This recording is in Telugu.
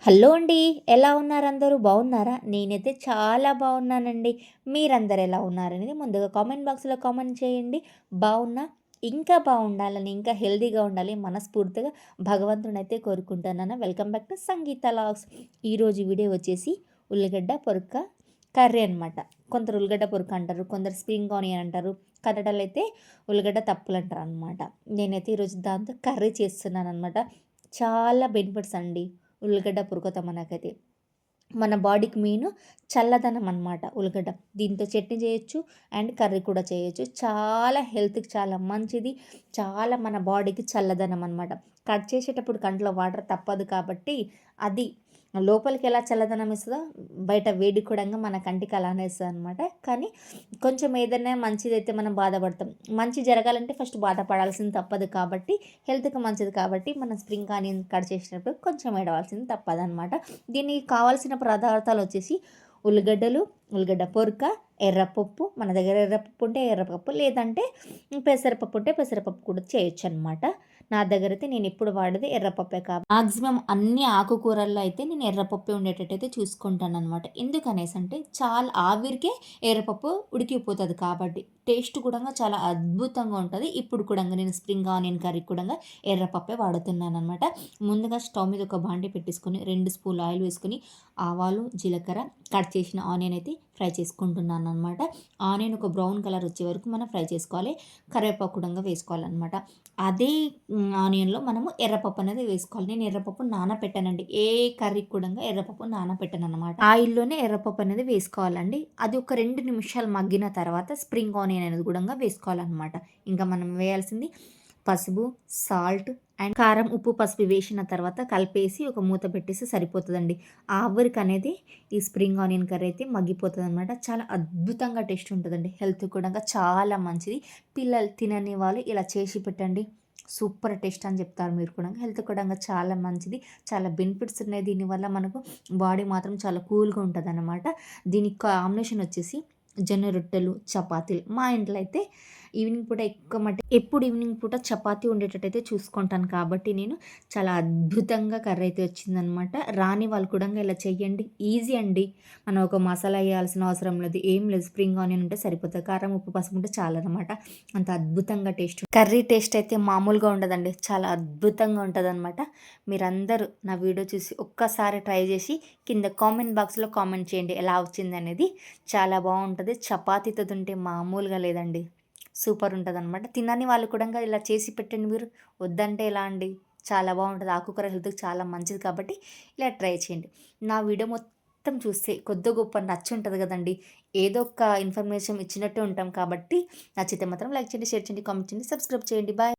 హలో అండి. ఎలా ఉన్నారు అందరూ? బాగున్నారా? నేనైతే చాలా బాగున్నానండి. మీరందరూ ఎలా ఉన్నారనేది ముందుగా కామెంట్ బాక్స్‌లో కామెంట్ చేయండి. బాగున్నా, ఇంకా బాగుండాలని, ఇంకా హెల్తీగా ఉండాలి మనస్ఫూర్తిగా భగవంతుడినైతే కోరుకుంటున్నాను. Welcome back to Sangeetha logs. ఈరోజు వీడియో వచ్చేసి ఉల్లిగడ్డ పొరక కర్రీ అనమాట. కొందరు ఉల్లిగడ్డ పొరక అంటారు, కొందరు స్ప్రింగ్ ఆనియన్ అంటారు. కన్నడలో అయితే ఉల్లిగడ్డ తప్పులంటారనమాట. నేనైతే ఈరోజు దాంతో కర్రీ చేస్తున్నాననమాట. చాలా బెనిఫిట్స్ అండి ఉల్లిగడ్డ పురకతో మనకైతే. మన బాడీకి మెయిన్ చల్లదనం అనమాట ఉల్లిగడ్డ. దీంతో చట్నీ చేయొచ్చు అండ్ కర్రీ కూడా చేయొచ్చు. చాలా హెల్త్‌కి చాలా మంచిది. చాలా మన బాడీకి చల్లదనం అనమాట. కట్ చేసేటప్పుడు కంట్లో వాటర్ తప్పదు కాబట్టి అది లోపలికి ఎలా చల్లదనం ఇస్తదో బయట వేడి కూడా మన కంటికి అలానే ఇస్తదనమాట. కానీ కొంచెం ఏదైనా మంచిదైతే మనం బాధపడతాం. మంచి జరగాలంటే ఫస్ట్ బాధపడాల్సింది తప్పదు కాబట్టి హెల్త్‌కి మంచిది కాబట్టి మనం స్ప్రింగ్ ఆనియన్ కట్ చేసినప్పుడు కొంచెం ఏడవాల్సింది తప్పదనమాట. దీనికి కావాల్సిన పదార్థాలు వచ్చేసి ఉల్లిగడ్డలు, ఉల్లిగడ్డ పొరక, ఎర్రపప్పు, మన దగ్గర ఎర్రపప్పు ఉంటే ఎర్రపప్పు, లేదంటే పెసరపప్పు ఉంటే పెసరపప్పు కూడా చేయొచ్చనమాట. నా దగ్గర అయితే నేను ఎప్పుడు వాడేది ఎర్రపప్పే మాక్సిమం అన్ని ఆకుకూరల్లో అయితే నేను ఎర్రపప్పే ఉండేటట్టయితే చూసుకుంటాననమాట. ఎందుకనేసంటే చాలా ఆవిరికే ఎర్రపప్పు ఉడికిపోతది కాబట్టి. టేస్ట్ కూడా చాలా అద్భుతంగా ఉంటది. ఇప్పుడు కూడా నేను స్ప్రింగ్ ఆనియన్ కర్రీ కూడా ఎర్రపప్పే వాడుతున్నాననమాట. ముందుగా స్టవ్ మీద ఒక బాండీ పెట్టేసుకొని 2 స్పూన్లు ఆయిల్ వేసుకొని ఆవాలు, జీలకర్ర, కట్ చేసిన ఆనియన్ అయితే ఫ్రై చేసుకుంటున్నాననమాట. ఆనియన్ ఒక బ్రౌన్ కలర్ వచ్చే వరకు మనం ఫ్రై చేసుకోవాలి. కరివేపాకు కూడా వేసుకోవాలనమాట. అదే ఆనియన్‌లో మనము ఎర్రపప్పు అనేది వేసుకోవాలి. నేను ఎర్రపప్పు నానపెట్టానండి. ఏ కర్రీకి కూడా ఎర్రపప్పు నానపెట్టననమాట. ఆయిల్‌లోనే ఎర్రపప్పు అనేది వేసుకోవాలండి. అది ఒక 2 నిమిషాలు మగ్గిన తర్వాత స్ప్రింగ్ ఆనియన్ అనేది కూడా వేసుకోవాలనమాట. ఇంకా మనం వేయాల్సింది పసుపు, సాల్ట్ అండ్ కారం, ఉప్పు, పసుపు వేసిన తర్వాత కలిపేసి ఒక మూత పెట్టేసి సరిపోతదండి. ఆవిరికనేది ఈ స్ప్రింగ్ ఆనియన్ కర్రీ అయితే మగ్గిపోతదనమాట. చాలా అద్భుతంగా టేస్ట్ ఉంటదండి. హెల్త్ కూడా చాలా మంచిది. పిల్లలు తినని వాళ్ళు ఇలా చేసి పెట్టండి. సూపర్ టేస్ట్ అని చెప్తారు మీరు కూడా. హెల్త్ కూడా చాలా మంచిది. చాలా బెనిఫిట్స్ ఉన్నాయి దీనివల్ల మనకు. బాడీ మాత్రం చాలా కూల్‌గా ఉంటదనమాట. దీనికి కాంబినేషన్ వచ్చేసి జొన్న రొట్టెలు, చపాతీలు. మా ఇంట్లో అయితే ఈవినింగ్ పూట ఎప్పుడు ఈవినింగ్ పూట చపాతీ ఉండేటట్టయితే చూసుకుంటాను కాబట్టి నేను చాలా అద్భుతంగా కర్రీ అయితే వచ్చిందనమాట. రాని వాళ్ళు కూడా ఇలా చెయ్యండి. ఈజీ అండి. మనం ఒక మసాలా వేయాల్సిన అవసరం లేదు. ఏం లేదు. స్ప్రింగ్ ఆనియన్ ఉంటే సరిపోతుంది. కారం, ఉప్పు, పసుపు ఉంటే చాలనమాట. అంత అద్భుతంగా టేస్ట్ కర్రీ టేస్ట్ అయితే మామూలుగా ఉండదండి. చాలా అద్భుతంగా ఉంటదనమాట. మీరందరూ నా వీడియో చూసి ఒక్కసారి ట్రై చేసి కింద కామెంట్ బాక్స్‌లో కామెంట్ చేయండి ఎలా వచ్చిందనేది. చాలా బాగుంటది. చపాతీతో తింటే మామూలుగా లేదండి. సూపర్ ఉంటదనమాట. తినని వాళ్ళు కూడా ఇలా చేసి పెట్టండి మీరు. వద్దంటే ఎలా అండి? చాలా బాగుంటది. ఆకుకూర హెల్త్‌కి చాలా మంచిది కాబట్టి ఇలా ట్రై చేయండి. నా వీడియో మొత్తం చూస్తే కొద్దో గొప్ప నచ్చుంటది కదండీ! ఏదో ఒక ఇన్ఫర్మేషన్ ఇచ్చినట్టే ఉంటాం కాబట్టి నచ్చితే మాత్రం లైక్ చేయండి, షేర్ చేయండి, కామెంట్ చేయండి, సబ్స్క్రైబ్ చేయండి. బాయ్.